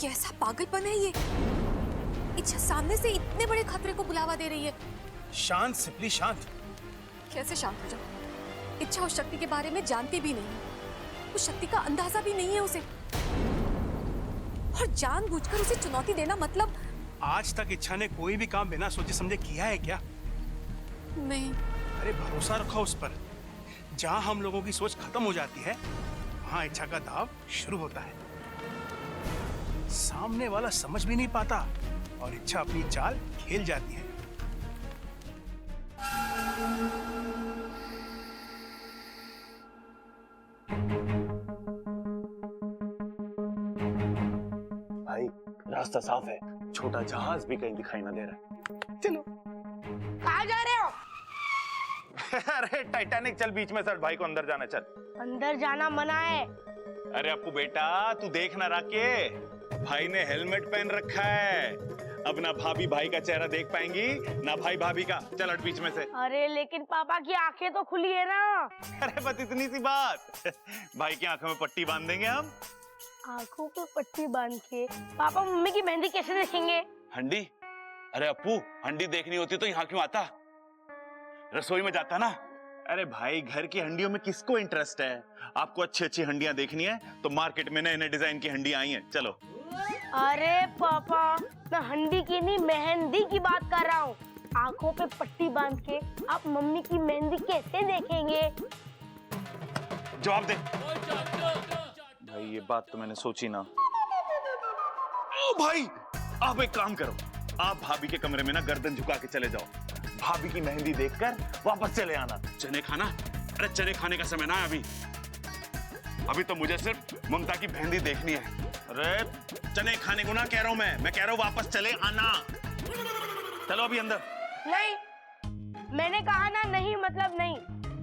कैसा पागलपन है ये? इच्छा सामने से इतने बड़े खतरे को बुलावा दे रही है। शांत सिपली शांत। कैसे शांत हो जाऊं? इच्छा उस शक्ति के बारे में जानती भी नहीं, उस शक्ति का अंदाजा भी नहीं है उसे, और जानबूझकर उसे चुनौती देना मतलब। आज तक इच्छा ने कोई भी काम बिना सोचे समझे किया है क्या? नहीं। अरे भरोसा रखो उस पर। जहां हम लोगों की सोच खत्म हो जाती है वहां इच्छा का दाव शुरू होता है। सामने वाला समझ भी नहीं पाता और इच्छा अपनी चाल खेल जाती है। भाई रास्ता साफ है, छोटा जहाज भी कहीं दिखाई ना दे रहा है। चलो। कहाँ जा रहे हो? अरे टाइटैनिक, चल बीच में सर, भाई को अंदर जाना, चल। अंदर जाना मना है। अरे अपू बेटा तू देख ना राके, भाई ने हेलमेट पहन रखा है। अब ना भाभी भाई का चेहरा देख पाएंगी ना भाई भाभी का। चल हट बीच में से। अरे लेकिन पापा की आंखें तो खुली है ना। अरे बस इतनी सी बात। भाई की आंखों में पट्टी बांध देंगे हम। आंखों पे पट्टी बांध के पापा मम्मी की मेहंदी कैसे देखेंगे? हंडी? अरे अपू हंडी देखनी होती तो यहाँ क्यों आता, रसोई में जाता ना। अरे भाई घर की हंडियों में किसको इंटरेस्ट है? आपको अच्छी अच्छी हंडियां देखनी है तो मार्केट में नए नए डिजाइन की हंडियां आई हैं, चलो। अरे पापा मैं हंडी की नहीं मेहंदी की बात कर रहा हूँ। आंखों पे पट्टी बांध के आप मम्मी की मेहंदी कैसे देखेंगे? जवाब दे। भाई ये बात तो मैंने सोची ना। ओ भाई आप एक काम करो, आप भाभी के कमरे में ना गर्दन झुका के चले जाओ, भाभी की मेहंदी देखकर वापस चले आना। चने खाना? अरे चने खाने का समय ना है अभी तो मुझे सिर्फ ममता की मेहंदी देखनी है। अरे चने खाने को ना कह रहा हूं मैं कह रहा हूं वापस चले आना। चलो अभी अंदर। नहीं, मैंने कहा ना नहीं मतलब नहीं।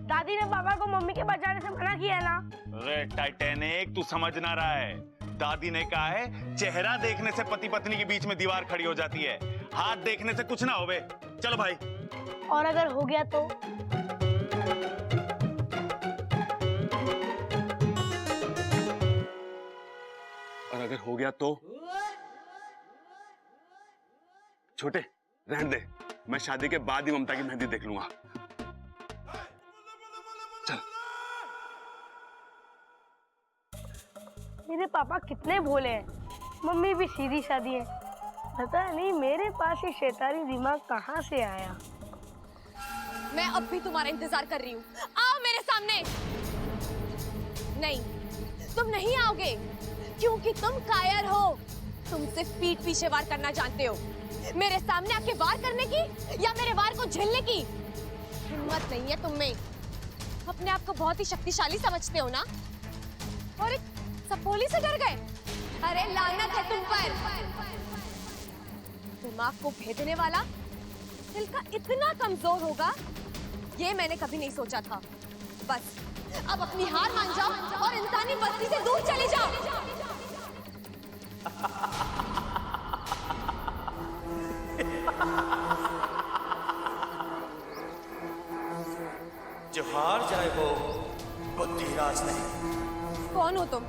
दादी ने पापा को मम्मी के बचाने से मना किया ना। अरे टाइटैनिक तू समझ ना रहा है, दादी ने कहा है चेहरा देखने से पति पत्नी के बीच में दीवार खड़ी हो जाती है, हाथ देखने से कुछ ना होवे। चलो भाई। और अगर हो गया तो? और अगर हो गया तो? छोटे रहने दे, मैं शादी के बाद ही ममता की मेहंदी देख लूंगा। चल। मेरे पापा कितने भोले हैं, मम्मी भी सीधी सादी है। पता नहीं मेरे पास ये शैतानी दिमाग कहाँ से आया। मैं अब भी तुम्हारा इंतजार कर रही हूँ, आओ मेरे सामने। नहीं, तुम नहीं आओगे क्योंकि तुम कायर हो। तुम सिर्फ पीठ पीछे वार करना जानते हो। मेरे सामने आके वार करने की या मेरे वार को झेलने की हिम्मत नहीं है तुम में। अपने आप को बहुत ही शक्तिशाली समझते हो ना, और एक सपोली से डर गए। अरे लानत है तुम पर। दिमाग को भेदने वाला दिल का इतना कमजोर होगा ये मैंने कभी नहीं सोचा था। बस अब अपनी हार मान जाओ और इंसानी बस्ती से दूर चले जाओ। जो हार जाए वो बुद्धिराज नहीं। कौन हो तुम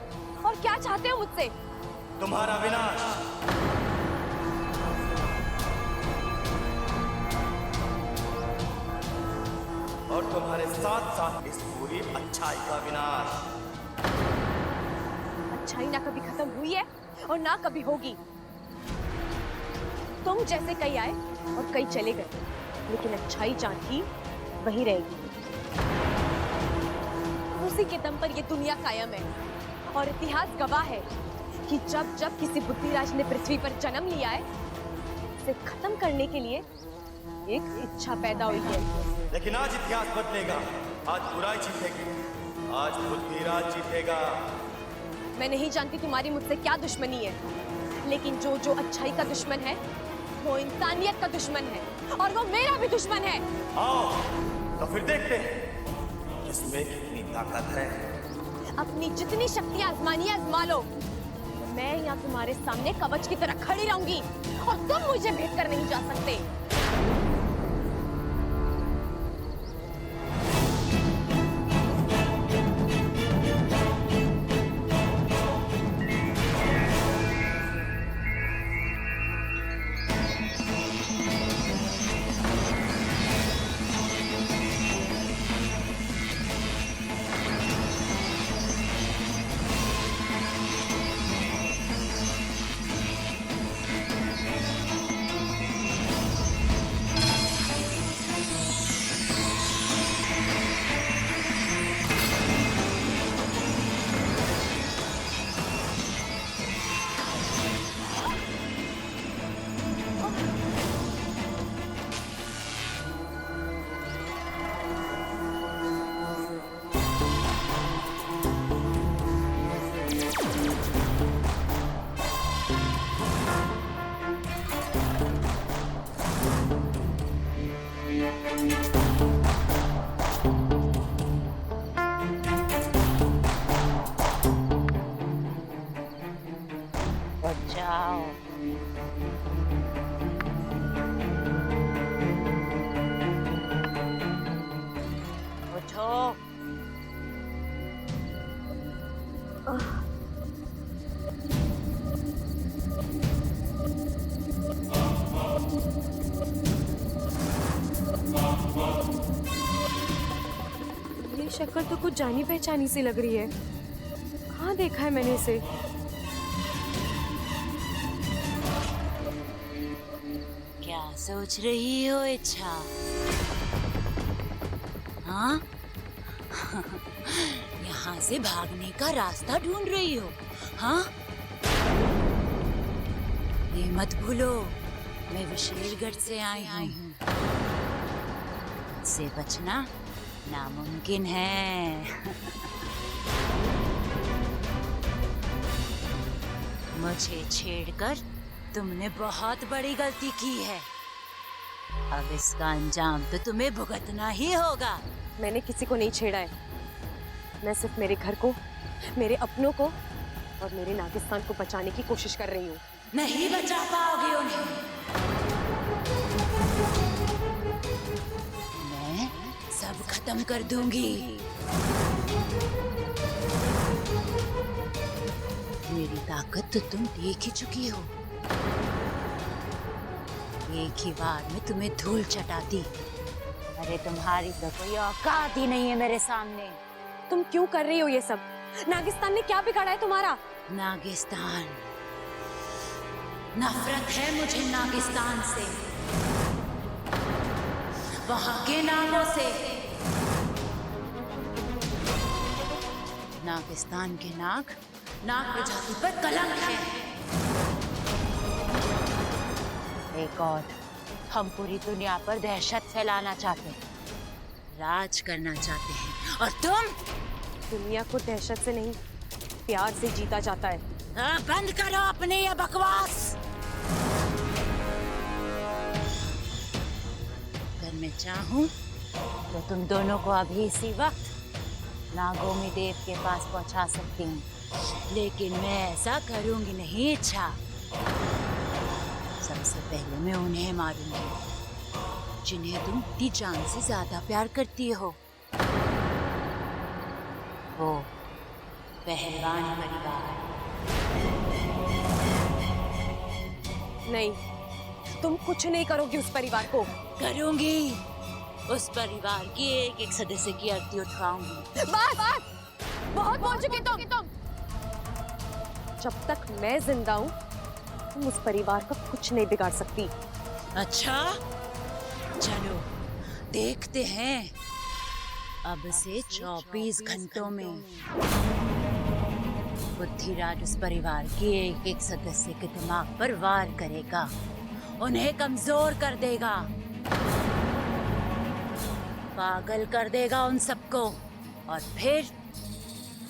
और क्या चाहते हो मुझसे? तुम्हारा विनाश। और तुम्हारे साथ साथ इस पूरी अच्छाई का विनाश। अच्छाई ना कभी खत्म हुई है और ना कभी होगी। तुम जैसे कई आए और कई चले गए, लेकिन अच्छाई जहाँ थी वहीं रहेगी। उसी के दम पर ये दुनिया कायम है और इतिहास गवाह है कि जब जब किसी बुद्धिराज ने पृथ्वी पर जन्म लिया है, इसे खत्म करने के लिए एक इच्छा पैदा हुई है। लेकिन आज इतिहास बदलेगा, आज बुराई जीतेगी, आज बुद्धिराज जीतेगा। मैं नहीं जानती तुम्हारी मुझसे क्या दुश्मनी है, लेकिन जो जो अच्छाई का दुश्मन है वो इंसानियत का दुश्मन है, और वो मेरा भी दुश्मन है। आओ तो फिर देखते हैं किसमें कितनी ताकत है। अपनी जितनी शक्ति आजमानी आजमा लो। मैं यहाँ तुम्हारे सामने कवच की तरह खड़ी रहूंगी और तुम मुझे भेद कर नहीं जा सकते। जाओ। उठो। ये शक्ल तो कुछ जानी पहचानी सी लग रही है। कहाँ देखा है मैंने इसे? क्या सोच रही हो इच्छा? हाँ? यहाँ से भागने का रास्ता ढूंढ रही हो? हाँ? ये मत भूलो, मैं विशेषगढ़ से आई हूँ। से बचना नामुमकिन है। मुझे छेड़कर तुमने बहुत बड़ी गलती की है। अब इसका अंजाम तो तुम्हें भुगतना ही होगा। मैंने किसी को नहीं छेड़ा है। मैं सिर्फ मेरे घर को, मेरे अपनों को और मेरे नागिस्तान को बचाने की कोशिश कर रही हूँ। नहीं बचा पाओगे उन्हें। मैं सब खत्म कर दूंगी। मेरी ताकत तो तुम देख ही चुकी हो। एक ही बार में तुम्हें धूल चटाती। अरे तुम्हारी तो कोई औकात ही नहीं है मेरे सामने। तुम क्यों कर रही हो ये सब? नागिस्तान ने क्या बिगाड़ा है तुम्हारा? नागिस्तान, नफरत है मुझे नागिस्तान से, वहां के नागों से। नागिस्तान के नाग प्रजाति पर कलंक है। एक और, हम पूरी दुनिया पर दहशत फैलाना चाहते हैं, राज करना चाहते हैं, और तुम? दुनिया को दहशत से नहीं, प्यार से जीता जाता है। बंद करो अपनी ये बकवास। अगर मैं चाहूं तो तुम दोनों को अभी इसी वक्त नागोमी देव के पास पहुंचा सकती हूँ, लेकिन मैं ऐसा करूंगी नहीं इच्छा। सबसे पहले मैं उन्हें मारूंगी जिन्हें तुम अपनी जान से ज्यादा प्यार करती हो। वो पहलवान परिवार। नहीं, तुम कुछ नहीं करोगी उस परिवार को। करूंगी। उस परिवार की एक एक सदस्य की आरती उठवाऊंगी। बस, बहुत बोल चुके तुम। जब तक मैं जिंदा हूँ, तुम उस परिवार का कुछ नहीं बिगाड़ सकती। अच्छा, चलो देखते हैं। अब से 24 घंटों में बुद्धिराज उस परिवार के एक एक सदस्य के दिमाग पर वार करेगा, उन्हें कमजोर कर देगा, पागल कर देगा उन सबको, और फिर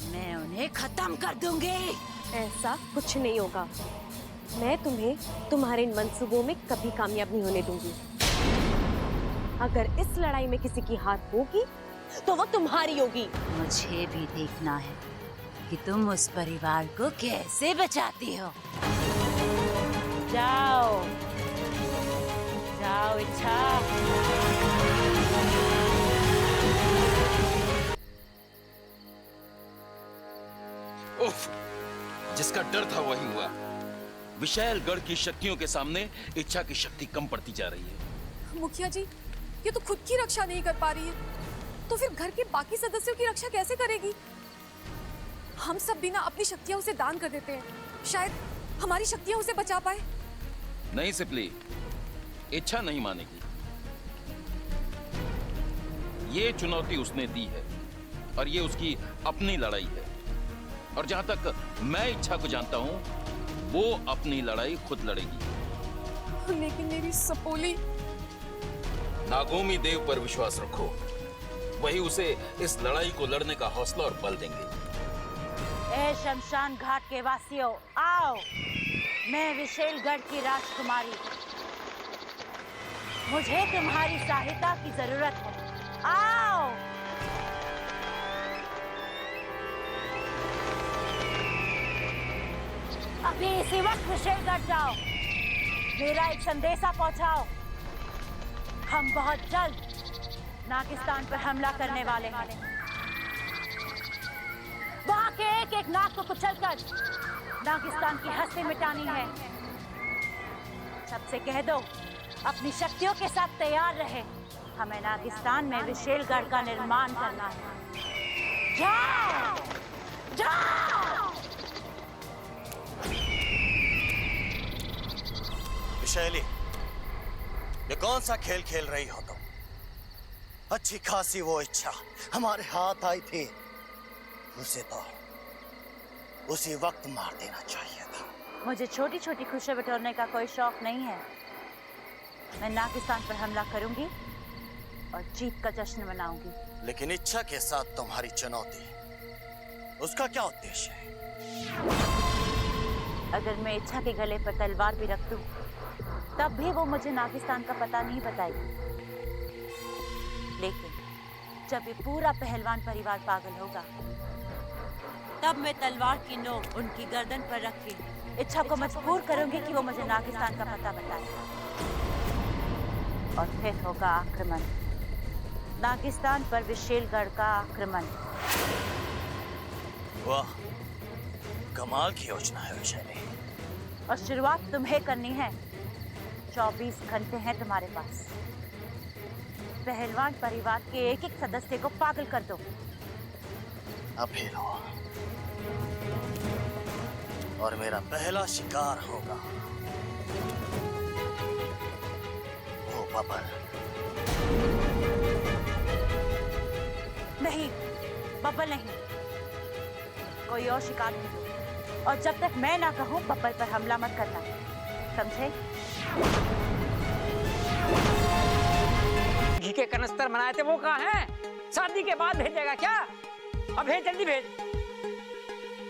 मैं उन्हें खत्म कर दूंगी। ऐसा कुछ नहीं होगा। मैं तुम्हें तुम्हारे इन मंसूबों में कभी कामयाब नहीं होने दूंगी। अगर इस लड़ाई में किसी की हार होगी तो वो तुम्हारी होगी। मुझे भी देखना है कि तुम उस परिवार को कैसे बचाती हो। जाओ जाओ इच्छा। उफ, जिसका डर था वही हुआ। विशालगढ़ की शक्तियों के सामने इच्छा की शक्ति कम पड़ती जा रही है। मुखिया जी, ये तो खुद की रक्षा नहीं कर पा रही है, तो फिर घर के बाकी सदस्यों की रक्षा कैसे करेगी? हम सब बिना अपनी शक्तियां उसे दान कर देते हैं, शायद हमारी शक्तियां उसे बचा पाए। नहीं सिपली, इच्छा नहीं मानेगी। ये चुनौती उसने दी है और ये उसकी अपनी लड़ाई है। और जहां तक मैं इच्छा को जानता हूं, वो अपनी लड़ाई खुद लड़ेगी। लेकिन मेरी सपोली। नागोमी देव पर विश्वास रखो, वही उसे इस लड़ाई को लड़ने का हौसला और बल देंगे। ए शमशान घाट के वासियों, आओ। मैं विशेषगढ़ की राजकुमारी, मुझे तुम्हारी सहायता की जरूरत है। आओ। अभी इसी वक्त विशेषगढ़ जाओ, मेरा एक संदेशा पहुंचाओ। हम बहुत जल्द नागिस्तान पर हमला करने वाले हैं। वहां के एक एक नाग को कुचलकर नागिस्तान की हस्ती मिटानी है। सबसे कह दो अपनी शक्तियों के साथ तैयार रहे। हमें नागिस्तान में विशेषगढ़ का निर्माण करना है। जाओ! जाओ! विशैली, ये कौन सा खेल खेल रही हो तुम? अच्छी खासी वो इच्छा हमारे हाथ आई थी, उसे तो उसी वक्त मार देना चाहिए था। मुझे छोटी छोटी खुशियां बटोरने का कोई शौक नहीं है। मैं नागिस्तान पर हमला करूंगी और जीत का जश्न मनाऊंगी। लेकिन इच्छा के साथ तुम्हारी चुनौती, उसका क्या उद्देश्य है? अगर मैं इच्छा के गले पर तलवार भी रख दूं, तब भी वो मुझे नागिस्तान का पता नहीं बताएगी। लेकिन जब ये पूरा पहलवान परिवार पागल होगा, तब मैं तलवार की नोक उनकी गर्दन पर रख के इच्छा को मजबूर करूंगी कि वो मुझे नागिस्तान का पता बताए। और फिर होगा आक्रमण, नागिस्तान पर विशेषगढ़ का आक्रमण। वाह, कमाल की योजना है विशैली। और शुरुआत तुम्हें करनी है। 24 घंटे हैं तुम्हारे पास। पहलवान परिवार के एक एक सदस्य को पागल कर दो। अब लो, और मेरा पहला शिकार होगा वो बबल। नहीं, बब्बल नहीं, कोई और शिकार ढूंढो। और जब तक मैं ना कहूं बब्बल पर हमला मत करना, समझे? घी के कनस्तर बनाए थे वो कहाँ हैं? शादी के बाद भेजेगा क्या? अब भेज, जल्दी भेज।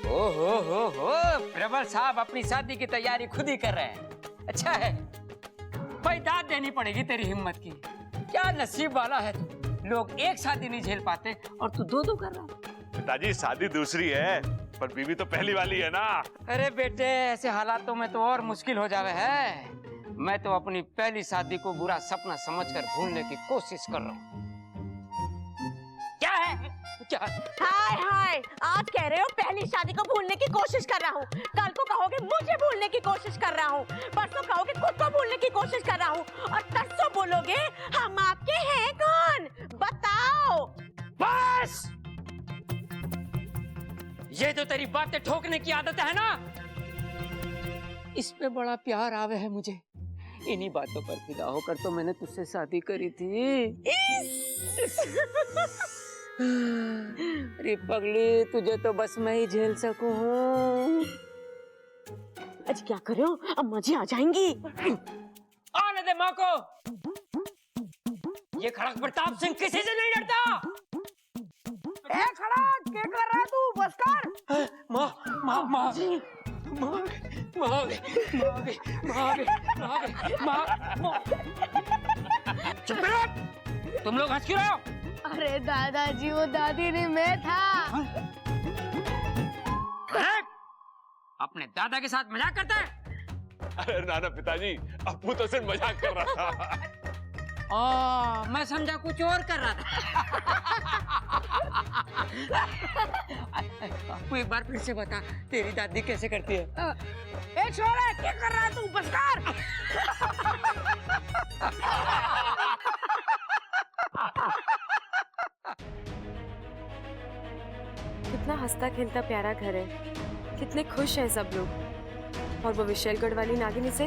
हो प्रबल साहब अपनी शादी की तैयारी खुद ही कर रहे हैं। अच्छा है, भाई दाद देनी पड़ेगी तेरी हिम्मत की। क्या नसीब वाला है तू। लोग एक शादी नहीं झेल पाते और तू दो कर रहा है। पिताजी शादी दूसरी है, पर बीवी तो पहली वाली है ना। अरे बेटे, ऐसे हालातों में तो और मुश्किल हो जावे है। मैं तो अपनी पहली शादी को बुरा सपना समझकर भूलने की कोशिश कर रहा हूँ। क्या है? क्या? हाय हाय, आज कह रहे हो पहली शादी को भूलने की कोशिश कर रहा हूँ, कल को कहोगे मुझे भूलने की कोशिश कर रहा हूँ, परसों कहोगे खुद को भूलने की कोशिश कर रहा हूँ, और तरसों बोलोगे हम आपके हैं कौन? बताओ। बस! ये जो तेरी बातें ठोकने की आदत है ना, इस पे बड़ा प्यार आवे है मुझे। इन्हीं बातों पर फिदा होकर तो मैंने तुझसे शादी करी थी। अरे पगली, तुझे तो बस मैं ही झेल सकूं। आज क्या करो, अम्मा जी आ जाएंगी। आने दे माँ को। ये खड़क प्रताप सिंह किसी से नहीं डरता। खड़ा क्या कर रहा है तू? बस कर। माँ चुप रहो। तुम लोग हंस क्यों रहे हो? अरे दादाजी, वो दादी नहीं, मैं था। अपने दादा के साथ मजाक करता है? अरे नाना पिताजी, अप्पू तो सिर्फ मजाक कर रहा था। मैं समझा कुछ और कर रहा था। अप्पू एक बार फिर से बता, तेरी दादी कैसे करती है? ए छोरा, क्या कर रहा है तू? बस कर। कितना हंसता खेलता प्यारा घर है, कितने खुश हैं सब लोग। और वो विशेषगढ़ वाली नागिन इसे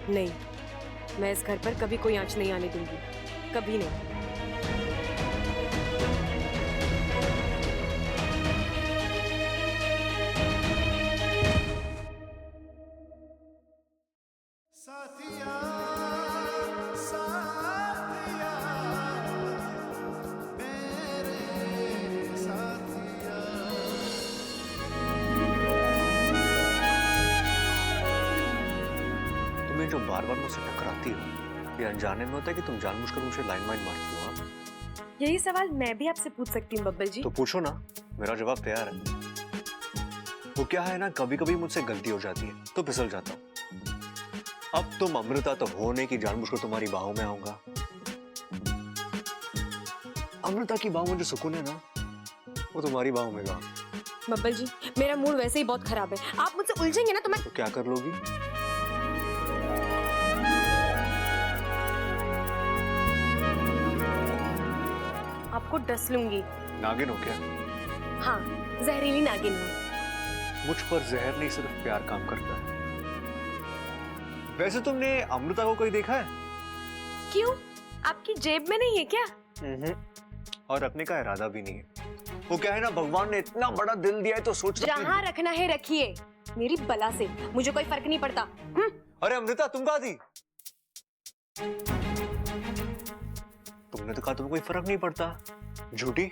नहीं, मैं इस घर पर कभी कोई आंच नहीं आने दूंगी, कभी नहीं। जो बार बार मुझसे टकराती हो, ये अनजाने में होता है कि तुम जानबूझकर मुझे लाइन माइन मारती हो? हाँ, यही सवाल मैं भी आपसे पूछ सकती हूँ बब्बल जी। तो पूछो ना, मेरा जवाब तैयार है। वो क्या है ना, कभी कभी मुझसे गलती हो जाती है तो फिसल जाता हूँ। अब तुम अमृता तो हो नहीं कि जानबूझकर तुम्हारी बाहों में आऊंगा। अमृता की बाहों में जो सुकून है ना, वो तुम्हारी बाहों में कहाँ। बब्बल जी, मेरा मूड वैसे ही बहुत खराब है, आप मुझसे उलझेंगे ना तो मैं तो क्या कर लोगी? आपको डस लूंगी। नागिन हो क्या? हाँ, जहरीली नागिन हूँ। मुझ पर जहर नहीं, सिर्फ प्यार काम करता है। वैसे तुमने अमृता को कोई देखा है? क्यों, आपकी जेब में नहीं है क्या? और रखने का इरादा भी नहीं है। वो क्या है ना, भगवान ने इतना बड़ा दिल दिया है तो सोच जहाँ रखना है रखिए, मेरी बला से मुझे कोई फर्क नहीं पड़ता। अरे अमृता, तुम कहाँ थी? तुमने तो कहा तुम्हें कोई फर्क नहीं पड़ता, झूठी।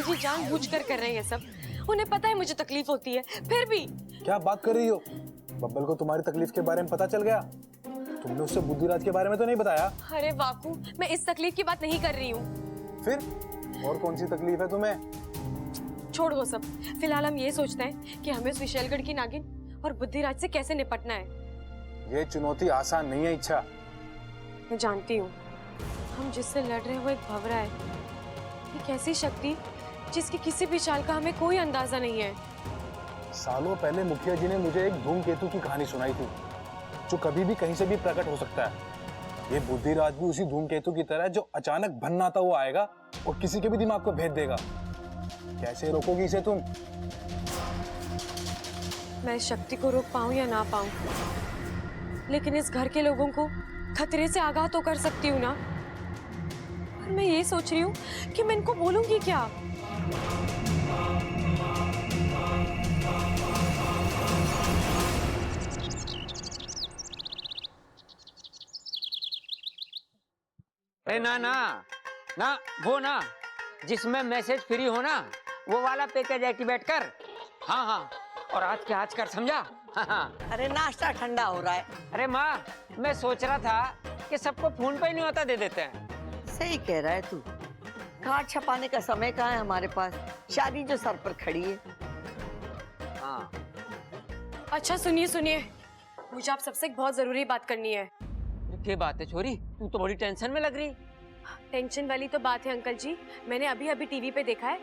जी जानबूझकर कर रहे हैं सब, उन्हें पता है मुझे तकलीफ होती है, फिर भी। क्या बात कर रही हो? बब्बल को तुम्हारी तकलीफ के बारे में पता चल गया? तुमने उससे बुद्धिराज के बारे में तो नहीं बताया? अरे वाकू, मैं इस तकलीफ की बात नहीं कर रही हूँ। फिर और कौन सी तकलीफ है तुम्हें? छोड़ वो सब, फिलहाल हम ये सोचते हैं कि हमें उस विशैलगढ़ की नागिन और बुद्धिराज से कैसे निपटना है। ये चुनौती आसान नहीं है इच्छा। मैं जानती हूँ, हम जिससे लड़ रहे हैं वो एक भंवरा है, एक ऐसी शक्ति जिसकी किसी भी चाल का हमें कोई अंदाजा नहीं है। सालों पहले मुखिया जी ने मुझे एक धूमकेतु की कहानी सुनाई थी, जो कभी भी कहीं से भी प्रकट हो सकता है। ये बुद्धिराज भी उसी धूमकेतु की तरह, जो अचानक भन्नाता हुआ आएगा और किसी के भी दिमाग को भेद देगा। कैसे रोकोगी इसे तुम? मैं इस शक्ति को रोक पाऊं या ना पाऊं, लेकिन इस घर के लोगों को खतरे से आगाह तो कर सकती हूँ ना। और मैं ये सोच रही हूँ कि मैं इनको बोलूंगी क्या। ना ना ना, वो ना जिसमें मैसेज फ्री हो ना, वो वाला पैकेज एक्टिवेट कर। हाँ हाँ, और आज कर, समझा? हाँ। अरे नाश्ता ठंडा हो रहा है। अरे माँ, मैं सोच रहा था कि सबको फोन पे ही न्योता दे देते हैं। सही कह रहा है तू, कार्ड छपाने का समय कहाँ है हमारे पास, शादी जो सर पर खड़ी है। हाँ। अच्छा सुनिए सुनिए, मुझे आप सबसे एक बहुत जरूरी बात करनी है। क्या बात है छोरी, तू तो बड़ी टेंशन में लग रही। टेंशन वाली तो बात है अंकल जी, मैंने अभी अभी टीवी पे देखा है,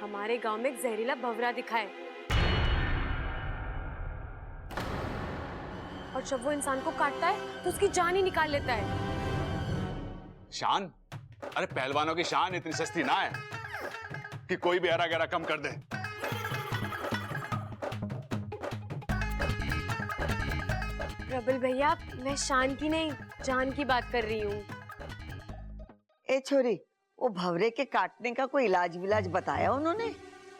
हमारे गांव में एक जहरीला भंवरा दिखा है, और जब वो इंसान को काटता है तो उसकी जान ही निकाल लेता है। शान? अरे पहलवानों की शान इतनी सस्ती ना है कि कोई भी हरा गहरा कम कर दे। प्रबल भैया, मैं शान की नहीं, जान की बात कर रही हूँ। ए छोरी, वो भंवरे के काटने का कोई इलाज विलाज बताया उन्होंने?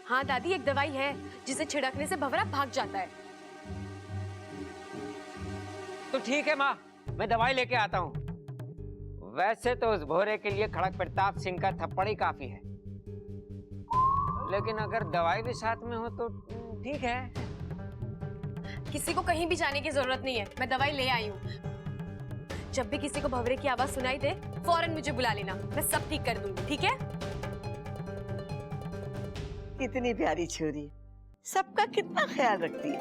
हाँ दादी, एक दवाई है जिसे छिड़कने से भंवरा भाग जाता है। तो ठीक है माँ, मैं दवाई लेके आता हूँ। वैसे तो उस भोरे के लिए खड़क प्रताप सिंह का थप्पड़ ही काफी है, लेकिन अगर दवाई भी साथ में हो तो ठीक है। किसी को कहीं भी जाने की जरूरत नहीं है, मैं दवाई ले आई हूँ। जब भी किसी को भंवरे की आवाज सुनाई दे, फौरन मुझे बुला लेना, मैं सब ठीक कर दूंगी, ठीक है? कितनी प्यारी छोरी, सबका कितना ख्याल रखती है।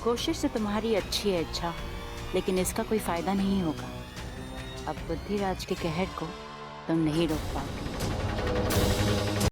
कोशिश तो तुम्हारी अच्छी है अच्छा, लेकिन इसका कोई फायदा नहीं होगा। अब बुद्धिराज के कहर को तुम नहीं रोक पाओगे।